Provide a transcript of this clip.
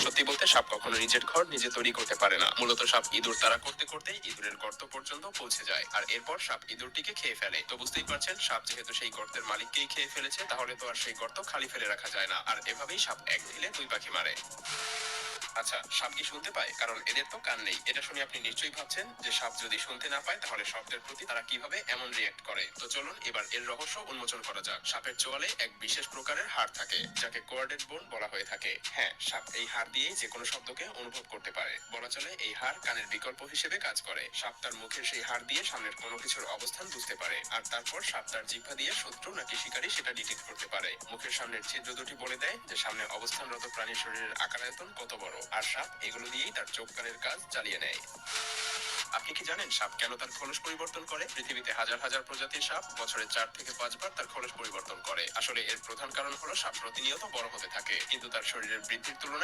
সত্যি বলতে সাপ কখনো নিজের ঘর নিজে তৈরি করতে পারে না। মূলত সাপ ইঁদুর তাড়া করতে করতেই ইঁদুরের গর্ত পর্যন্ত পৌঁছে যায়, আর এরপর সাপ ইঁদুরটিকে খেয়ে ফেলে। তো বুঝতেই পারছেন, সাপ যেহেতু সেই গর্তের মালিককেই খেয়ে ফেলেছে, তাহলে তো আর সেই গর্ত খালি ফেলে রাখা যায় না। আর এভাবেই সাপ এক ঢিলে দুই পাখি মারে। আচ্ছা, সাপ কি শুনতে পায়? কারণ এদের তো কান নেই। এটা শুনে আপনি নিশ্চয়ই ভাবছেন যে সাপ যদি শুনতে না পায় তাহলে শব্দের প্রতি তারা কিভাবে এমন রিয়েক্ট করে। তো চলুন এবার এর রহস্য উন্মোচন করা যাক। সাপের চোয়ালে এক বিশেষ প্রকারের হাড় থাকে, যাকে কোয়ার্ডেড বোন বলা হয়ে থাকে। হ্যাঁ, সাপ এই হাড় দিয়েই যে কোনো শব্দকে অনুভব করতে পারে। বলা চলে এই হাড় কানের বিকল্প হিসেবে কাজ করে। সাপ তার মুখের সেই হাড় দিয়ে সামনের কোনো কিছুর অবস্থান বুঝতে পারে, আর তারপর সাপ তার জিহ্বা দিয়ে শত্রু নাকি শিকারী সেটা ডিটেক্ট করতে পারে। মুখের সামনের ছিদ্র দুটি বলে দেয় যে সামনে অবস্থানরত প্রাণীর শরীরের আকারায়তন কত বড়, আর সাপ এগুলো দিয়েই তার চোখ কানের কাজ চালিয়ে নেয়। আপনি কি জানেন সাপ কেন তার খোলস পরিবর্তন করে? পৃথিবীতে হাজার হাজার প্রজাতির সাপ বছরে 4 থেকে 5 বার তার খোলস পরিবর্তন করে। আসলে এর প্রধান কারণ হলো সাপ প্রতিনিয়ত বড় হতে থাকে, কিন্তু তার শরীরের বৃদ্ধির তুলনায়